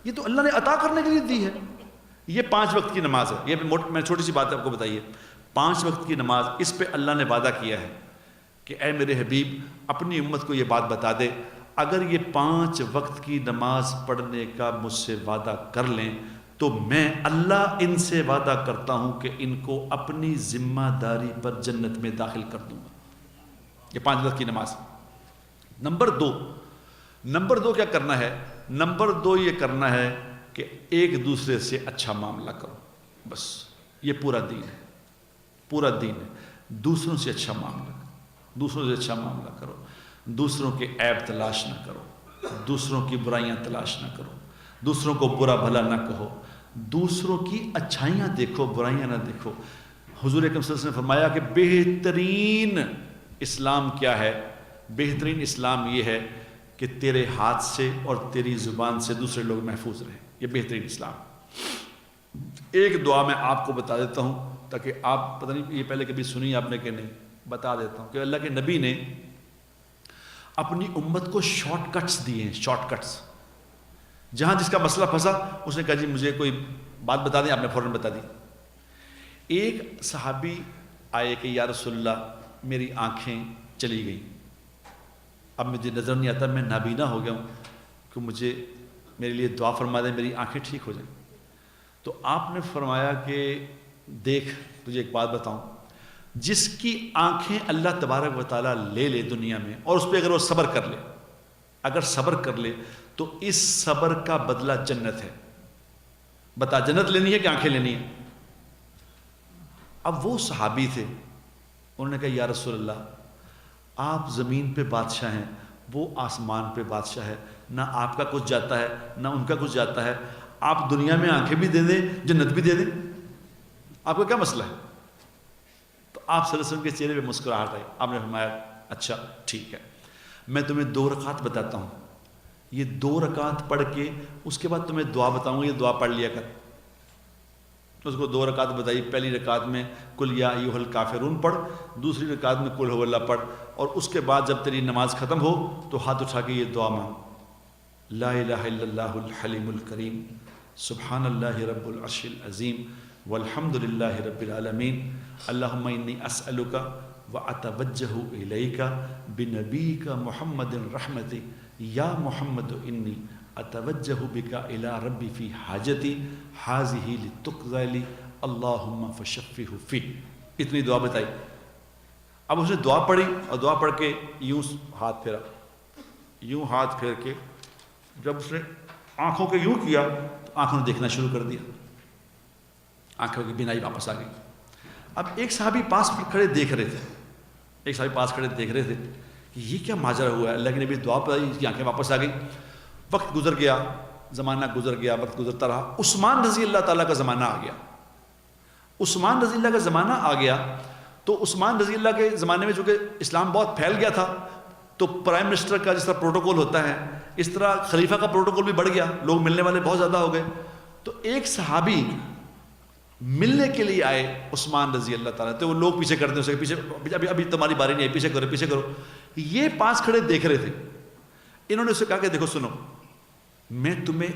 یہ تو اللہ نے عطا کرنے کے لیے دی ہے۔ یہ 5 وقت کی نماز ہے، یہ میں چھوٹی سی بات آپ کو بتائیے، 5 وقت کی نماز، اس پہ اللہ نے وعدہ کیا ہے کہ اے میرے حبیب اپنی امت کو یہ بات بتا دے، اگر یہ 5 وقت کی نماز پڑھنے کا مجھ سے وعدہ کر لیں تو میں اللہ ان سے وعدہ کرتا ہوں کہ ان کو اپنی ذمہ داری پر جنت میں داخل کر دوں گا۔ یہ 5 وقت کی نماز۔ نمبر 2 کیا کرنا ہے؟ نمبر 2 یہ کرنا ہے کہ ایک دوسرے سے اچھا معاملہ کرو، بس یہ پورا دین ہے، پورا دین ہے۔ دوسروں سے اچھا معاملہ کرو، دوسروں سے اچھا معاملہ کرو، دوسروں کے عیب تلاش نہ کرو، دوسروں کی برائیاں تلاش نہ کرو، دوسروں کو برا بھلا نہ کہو، دوسروں کی اچھائیاں دیکھو، برائیاں نہ دیکھو۔ حضور اکرم صلی اللہ علیہ وسلم نے فرمایا کہ بہترین اسلام کیا ہے؟ بہترین اسلام یہ ہے کہ تیرے ہاتھ سے اور تیری زبان سے دوسرے لوگ محفوظ رہیں، یہ بہترین اسلام۔ ایک دعا میں آپ کو بتا دیتا ہوں تاکہ آپ پتہ نہیں یہ پہلے کبھی سنی آپ نے کہ نہیں، بتا دیتا ہوں کہ اللہ کے نبی نے اپنی امت کو شارٹ کٹس دیے ہیں، شارٹ کٹس۔ جہاں جس کا مسئلہ پھنسا اس نے کہا جی مجھے کوئی بات بتا دیں، آپ نے فوراً بتا دی۔ ایک صحابی آئے کہ یا رسول اللہ میری آنکھیں چلی گئیں، اب مجھے نظر نہیں آتا، میں نابینا ہو گیا ہوں، کہ مجھے میرے لیے دعا فرما دیں میری آنکھیں ٹھیک ہو جائیں۔ تو آپ نے فرمایا کہ دیکھ تجھے ایک بات بتاؤں، جس کی آنکھیں اللہ تبارک و تعالیٰ لے لے دنیا میں، اور اس پہ اگر وہ صبر کر لے، اگر صبر کر لے تو اس صبر کا بدلہ جنت ہے۔ بتا جنت لینی ہے کہ آنکھیں لینی ہے؟ اب وہ صحابی تھے، انہوں نے کہا یا رسول اللہ آپ زمین پہ بادشاہ ہیں، وہ آسمان پہ بادشاہ ہے، نہ آپ کا کچھ جاتا ہے نہ ان کا کچھ جاتا ہے، آپ دنیا میں آنکھیں بھی دے دیں جنت بھی دے دیں، آپ کا کیا مسئلہ ہے؟ تو آپ صلی اللہ علیہ وسلم کے چہرے پہ مسکراہٹ آئی. آپ نے فرمایا اچھا ٹھیک ہے، میں تمہیں 2 رکعت بتاتا ہوں، یہ 2 رکعت پڑھ کے اس کے بعد تمہیں دعا بتاؤں گا، یہ دعا پڑھ لیا کر. تو اس کو 2 رکعت بتائی. پہلی رکعت میں قل یا ایھا الکافرون پڑھ، دوسری رکعت میں قل ھو اللہ پڑھ، اور اس کے بعد جب تیری نماز ختم ہو تو ہاتھ اٹھا کے یہ دعا مانگ، لا الہ الا اللہ الحلیم الکریم سبحان اللہ رب العرش العظیم والحمد للہ رب العالمین اللہم انی اسألک واتوجہ الیک بنبیک محمد الرحمت یا محمد انی اتوجہ بک الی ربی فی حاجتی حاذہ لتقضی لی اللہم فشفہ فی. اتنی دعا بتائی. اب اس نے دعا پڑھی اور دعا پڑھ کے یوں ہاتھ پھیرا، یوں ہاتھ پھیر کے جب اس نے آنکھوں کے یوں کیا تو آنکھوں نے دیکھنا شروع کر دیا، آنکھوں کی بینائی واپس آ گئی. اب ایک صحابی پاس کھڑے دیکھ رہے تھے، ایک صحابی پاس کھڑے دیکھ رہے تھے کہ یہ کیا ماجرا ہوا ہے. اللہ کے نبی دعا پڑھی، اس کی آنکھیں واپس آ گئی. وقت گزر گیا، زمانہ گزر گیا، وقت گزرتا رہا. عثمان رضی اللہ تعالیٰ کا زمانہ آ گیا. عثمان رضی اللہ کا زمانہ آ گیا تو عثمان رضی اللہ کے زمانے میں چونکہ اسلام بہت پھیل گیا تھا تو پرائم منسٹر کا جس طرح پروٹوکول ہوتا ہے اس طرح خلیفہ کا پروٹوکول بھی بڑھ گیا، لوگ ملنے والے بہت زیادہ ہو گئے. تو ایک صحابی ملنے کے لیے آئے عثمان رضی اللہ تعالیٰ، تو وہ لوگ پیچھے کرتے ہیں، پیچھے ابھی تمہاری باری نہیں ہے، پیچھے کرو پیچھے کرو. یہ پاس کھڑے دیکھ رہے تھے. انہوں نے اسے کہا کہ دیکھو سنو، میں تمہیں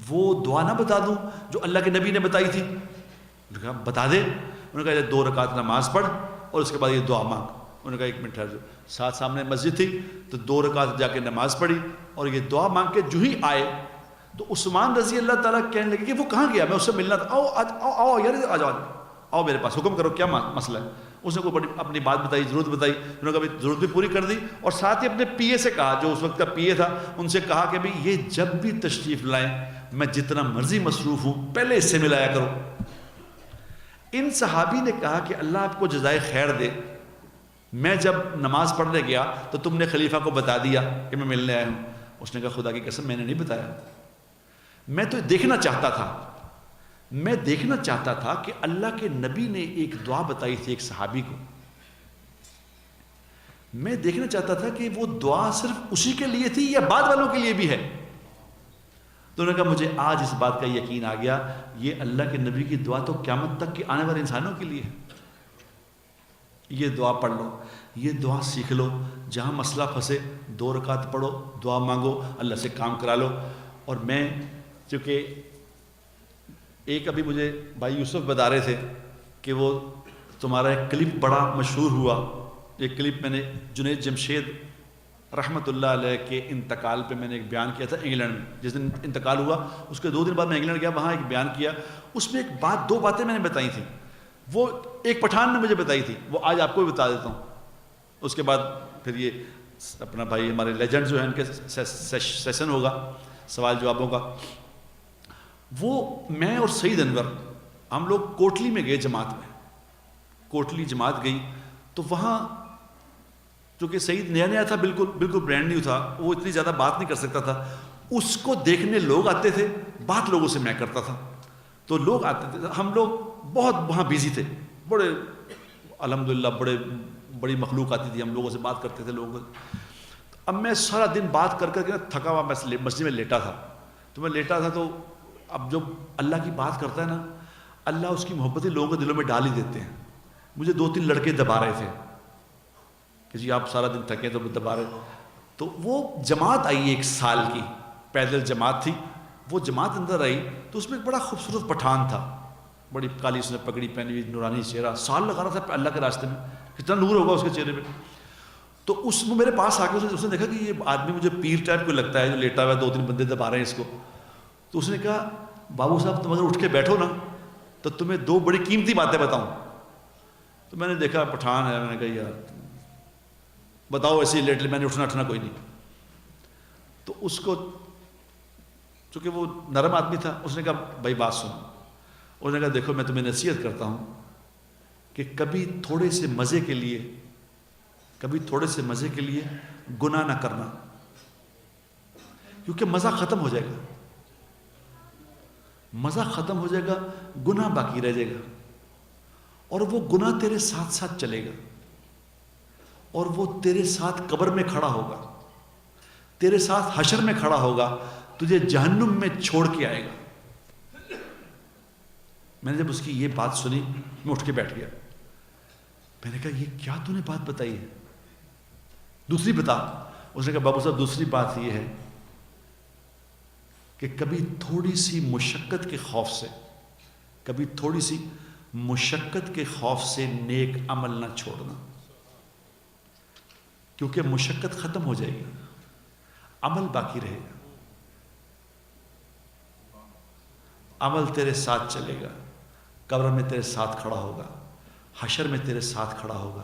وہ دعا نہ بتا دوں جو اللہ کے نبی نے بتائی تھی؟ انہوں نے کہا بتا دے. انہوں نے کہا 2 رکعت نماز پڑھ اور اس کے بعد یہ دعا مانگ. انہوں نے کہا 1 منٹ ٹھہر جاؤ. ساتھ سامنے مسجد تھی تو 2 رکعت جا کے نماز پڑھی اور یہ دعا مانگ کے جو ہی آئے تو عثمان رضی اللہ تعالیٰ کہنے لگے کہ وہ کہاں گیا، میں اس سے ملنا تھا. آؤ یار آ جاؤ، آؤ میرے پاس، حکم کرو کیا مسئلہ ہے. اس نے کوئی اپنی بات بتائی، ضرورت بتائی. انہوں نے کہا ضرورت بھی پوری کر دی اور ساتھ ہی اپنے پی اے سے کہا، جو اس وقت کا پی اے تھا، ان سے کہا کہ بھئی یہ جب بھی تشریف لائیں میں جتنا مرضی مصروف ہوں پہلے اس سے ملایا کرو. ان صحابی نے کہا کہ اللہ آپ کو جزائے خیر دے، میں جب نماز پڑھنے گیا تو تم نے خلیفہ کو بتا دیا کہ میں ملنے آیا ہوں. اس نے کہا خدا کی قسم میں نے نہیں بتایا، میں تو دیکھنا چاہتا تھا، میں دیکھنا چاہتا تھا کہ اللہ کے نبی نے ایک دعا بتائی تھی ایک صحابی کو، میں دیکھنا چاہتا تھا کہ وہ دعا صرف اسی کے لیے تھی یا بعد والوں کے لیے بھی ہے. تو انہوں نے کہا مجھے آج اس بات کا یقین آ گیا، یہ اللہ کے نبی کی دعا تو قیامت تک کے آنے والے انسانوں کے لیے ہے. یہ دعا پڑھ لو، یہ دعا سیکھ لو، جہاں مسئلہ پھنسے 2 رکعت پڑھو، دعا مانگو، اللہ سے کام کرا لو. اور میں چونکہ ایک ابھی مجھے بھائی یوسف بتا رہے تھے کہ وہ تمہارا ایک کلپ بڑا مشہور ہوا. ایک کلپ میں نے جنید جمشید رحمۃ اللہ علیہ کے انتقال پہ میں نے ایک بیان کیا تھا انگلینڈ میں. جس دن انتقال ہوا اس کے 2 دن بعد میں انگلینڈ گیا، وہاں ایک بیان کیا. اس میں ایک بات 2 باتیں میں نے بتائی تھیں، وہ ایک پٹھان نے مجھے بتائی تھی، وہ آج آپ کو بھی بتا دیتا ہوں. اس کے بعد پھر یہ اپنا بھائی ہمارے لیجنڈ جو ہیں ان کے سیشن ہوگا سوال جوابوں کا. وہ میں اور سعید انور ہم لوگ کوٹلی میں گئے، جماعت میں کوٹلی جماعت گئی تو وہاں چونکہ سعید نیا نیا تھا، بالکل برانڈ نیو تھا، وہ اتنی زیادہ بات نہیں کر سکتا تھا. اس کو دیکھنے لوگ آتے تھے، بات لوگوں سے میں کرتا تھا. تو لوگ آتے تھے، ہم لوگ بہت وہاں بیزی تھے، بڑے الحمدللہ بڑی مخلوق آتی تھی، ہم لوگوں سے بات کرتے تھے لوگوں. اب میں سارا دن بات کر کے تھکا ہوا میں مسجد میں لیٹا تھا. تو میں لیٹا تھا تو اب جب اللہ کی بات کرتا ہے نا، اللہ اس کی محبتیں لوگوں کے دلوں میں ڈال ہی دیتے ہیں. مجھے 2-3 لڑکے دبا رہے تھے کہ جی آپ سارا دن تھکے تو دبا رہے. تو وہ جماعت آئی 1 سال کی، پیدل جماعت تھی. وہ جماعت اندر آئی تو اس میں ایک بڑا خوبصورت پٹھان تھا، بڑی کالی اس نے پگڑی پہنی ہوئی، نورانی چہرہ، سال لگا رہا تھا اللہ کے راستے میں، کتنا نور ہوگا اس کے چہرے پہ. تو اس میں میرے پاس آ کے اس نے دیکھا کہ یہ آدمی مجھے پیر ٹائپ کو لگتا ہے جو لیٹا ہوا ہے، 2-3 بندے دبا رہے ہیں اس کو. تو اس نے کہا بابو صاحب تم اگر اٹھ کے بیٹھو نا تو تمہیں 2 بڑی قیمتی باتیں بتاؤں. تو میں نے دیکھا پٹھان ہے، میں نے کہا یار بتاؤ ایسے ہی لیٹ لے، میں نے اٹھنا کوئی نہیں. تو اس کو چونکہ وہ نرم آدمی تھا، اس نے کہا بھائی بات سنو. اس نے کہا دیکھو میں تمہیں نصیحت کرتا ہوں کہ کبھی تھوڑے سے مزے کے لیے گناہ نہ کرنا، کیونکہ مزہ ختم ہو جائے گا، گناہ باقی رہ جائے گا. اور وہ گناہ تیرے ساتھ ساتھ چلے گا، اور وہ تیرے ساتھ قبر میں کھڑا ہوگا، تیرے ساتھ حشر میں کھڑا ہوگا، تجھے جہنم میں چھوڑ کے آئے گا۔ میں نے جب اس کی یہ بات سنی میں اٹھ کے بیٹھ گیا، میں نے کہا یہ کیا تو نے بات بتائی ہے، دوسری بتا۔ اس نے کہا بابو صاحب دوسری بات یہ ہے کہ کبھی تھوڑی سی مشقت کے خوف سے، کبھی تھوڑی سی مشقت کے خوف سے نیک عمل نہ چھوڑنا، کیونکہ مشقت ختم ہو جائے گی، عمل باقی رہے گا، عمل تیرے ساتھ چلے گا، قبر میں تیرے ساتھ کھڑا ہوگا، حشر میں تیرے ساتھ کھڑا ہوگا،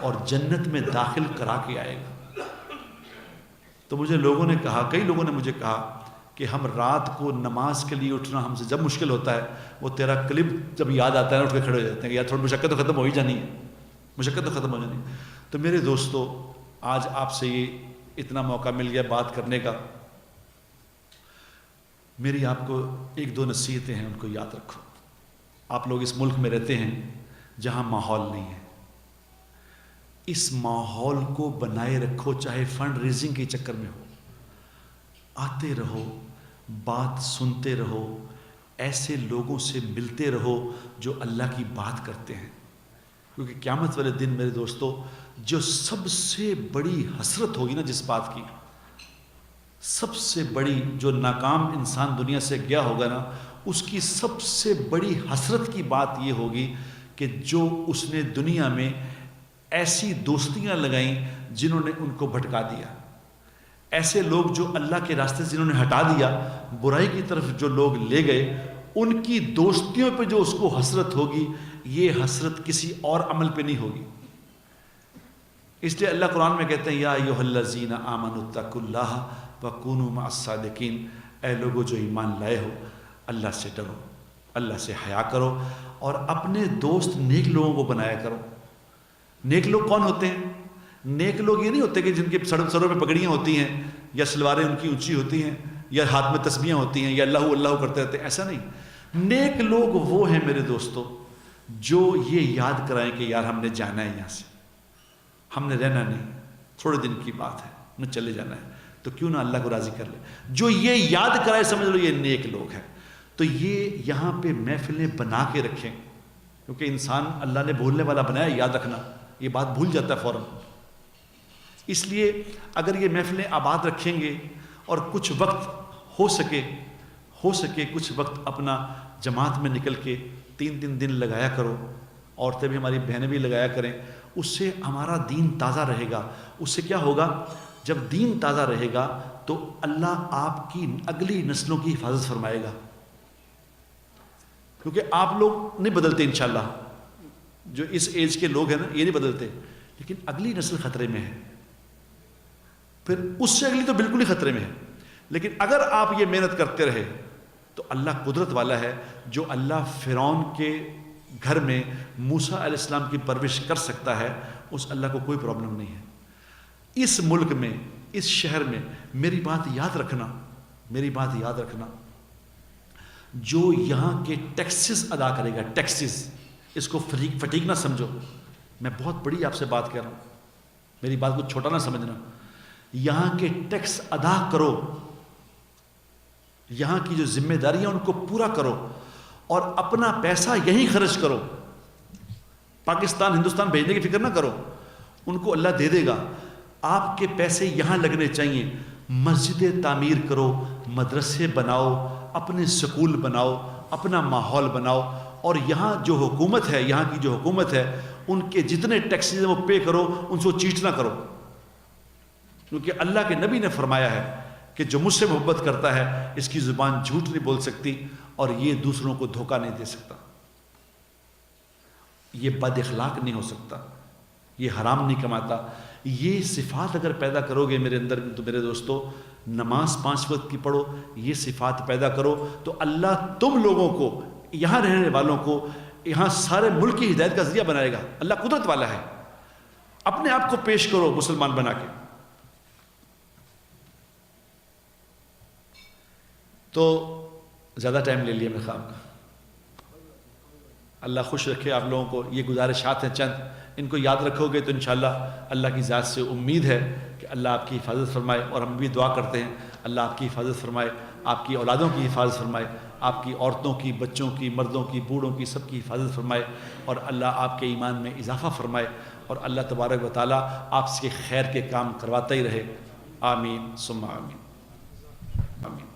اور جنت میں داخل کرا کے آئے گا۔ تو مجھے لوگوں نے کہا، کئی لوگوں نے مجھے کہا کہ ہم رات کو نماز کے لیے اٹھنا ہم سے جب مشکل ہوتا ہے، وہ تیرا کلپ جب یاد آتا ہے اٹھ کے کھڑے ہو جاتے ہیں کہ یار تھوڑی مشقت تو ختم ہو ہی جانی ہے، مشقت تو ختم ہو جانی ہے۔ تو میرے دوستو، آج آپ سے یہ اتنا موقع مل گیا بات کرنے کا، میری آپ کو ایک دو نصیحتیں ہیں، ان کو یاد رکھو۔ آپ لوگ اس ملک میں رہتے ہیں جہاں ماحول نہیں ہے، اس ماحول کو بنائے رکھو، چاہے فنڈ ریزنگ کے چکر میں ہو، آتے رہو، بات سنتے رہو، ایسے لوگوں سے ملتے رہو جو اللہ کی بات کرتے ہیں، کیونکہ قیامت والے دن میرے دوستو جو سب سے بڑی حسرت ہوگی نا، جس بات کی سب سے بڑی، جو ناکام انسان دنیا سے گیا ہوگا نا، اس کی سب سے بڑی حسرت کی بات یہ ہوگی کہ جو اس نے دنیا میں ایسی دوستیاں لگائیں جنہوں نے ان کو بھٹکا دیا، ایسے لوگ جو اللہ کے راستے سے جنہوں نے ہٹا دیا، برائی کی طرف جو لوگ لے گئے، ان کی دوستیوں پہ جو اس کو حسرت ہوگی، یہ حسرت کسی اور عمل پہ نہیں ہوگی۔ اس لیے اللہ قرآن میں کہتے ہیں یا ایھا الذین آمنوا اتقوا اللہ وکونوا مع الصادقین، اے لوگو جو ایمان لائے ہو، اللہ سے ڈرو، اللہ سے حیا کرو، اور اپنے دوست نیک لوگوں کو بنایا کرو۔ نیک لوگ کون ہوتے ہیں؟ نیک لوگ یہ نہیں ہوتے کہ جن کے سروں پہ پگڑیاں ہوتی ہیں، یا سلواریں ان کی اونچی ہوتی ہیں، یا ہاتھ میں تسبیحاں ہوتی ہیں، یا اللہ اللہ کرتے رہتے ہیں، ایسا نہیں۔ نیک لوگ وہ ہیں میرے دوستو جو یہ یاد کرائیں کہ یار ہم نے جانا ہے یہاں سے، ہم نے رہنا نہیں، تھوڑے دن کی بات ہے، ہمیں چلے جانا ہے، تو کیوں نہ اللہ کو راضی کر لے۔ جو یہ یاد کرائے سمجھ لو یہ نیک لوگ ہیں۔ تو یہ یہاں پہ محفلیں بنا کے رکھیں، کیونکہ انسان اللہ نے بھولنے والا بنایا، یاد رکھنا، یہ بات بھول جاتا ہے فوراً۔ اس لیے اگر یہ محفلیں آباد رکھیں گے اور کچھ وقت ہو سکے کچھ وقت اپنا جماعت میں نکل کے 3 دن لگایا کرو، عورتیں بھی ہماری بہنیں بھی لگایا کریں، اس سے ہمارا دین تازہ رہے گا۔ اس سے کیا ہوگا؟ جب دین تازہ رہے گا تو اللہ آپ کی اگلی نسلوں کی حفاظت فرمائے گا، کیونکہ آپ لوگ نہیں بدلتے انشاءاللہ، جو اس ایج کے لوگ ہیں نا یہ نہیں بدلتے، لیکن اگلی نسل خطرے میں ہے، پھر اس سے اگلی تو بالکل ہی خطرے میں ہے۔ لیکن اگر آپ یہ محنت کرتے رہے تو اللہ قدرت والا ہے، جو اللہ فرعون کے گھر میں موسیٰ علیہ السلام کی پرورش کر سکتا ہے، اس اللہ کو کوئی پرابلم نہیں ہے۔ اس ملک میں، اس شہر میں، میری بات یاد رکھنا، جو یہاں کے ٹیکسز ادا کرے گا، ٹیکسز، اس کو فٹیک نہ سمجھو، میں بہت بڑی آپ سے بات کہہ رہا ہوں، میری بات کو چھوٹا نہ سمجھنا۔ یہاں کے ٹیکس ادا کرو، یہاں کی جو ذمہ داریاں ان کو پورا کرو، اور اپنا پیسہ یہیں خرچ کرو، پاکستان ہندوستان بھیجنے کی فکر نہ کرو، ان کو اللہ دے دے گا۔ آپ کے پیسے یہاں لگنے چاہیے، مسجدیں تعمیر کرو، مدرسے بناؤ، اپنے سکول بناؤ، اپنا ماحول بناؤ، اور یہاں جو حکومت ہے، یہاں کی جو حکومت ہے، ان کے جتنے ٹیکسز ہیں وہ پے کرو، ان سے چیٹ نہ کرو، کیونکہ اللہ کے نبی نے فرمایا ہے کہ جو مجھ سے محبت کرتا ہے اس کی زبان جھوٹ نہیں بول سکتی، اور یہ دوسروں کو دھوکہ نہیں دے سکتا، یہ بد اخلاق نہیں ہو سکتا، یہ حرام نہیں کماتا۔ یہ صفات اگر پیدا کرو گے میرے اندر تو میرے دوستو، نماز 5 وقت کی پڑھو، یہ صفات پیدا کرو، تو اللہ تم لوگوں کو، یہاں رہنے والوں کو، یہاں سارے ملک کی ہدایت کا ذریعہ بنائے گا۔ اللہ قدرت والا ہے۔ اپنے آپ کو پیش کرو مسلمان بنا کے۔ تو زیادہ ٹائم لے لیا میرے خواب کا، اللہ خوش رکھے آپ لوگوں کو. یہ گزارشات ہیں چند, ان کو یاد رکھو گے تو انشاءاللہ اللہ کی ذات سے امید ہے کہ اللہ آپ کی حفاظت فرمائے. اور ہم بھی دعا کرتے ہیں اللہ آپ کی حفاظت فرمائے, آپ کی اولادوں کی حفاظت فرمائے, آپ کی عورتوں کی, بچوں کی, مردوں کی, بوڑھوں کی, سب کی حفاظت فرمائے, اور اللہ آپ کے ایمان میں اضافہ فرمائے, اور اللہ تبارک و تعالیٰ آپ سے خیر کے کام کرواتا ہی رہے. آمین ثم آمین. آمین.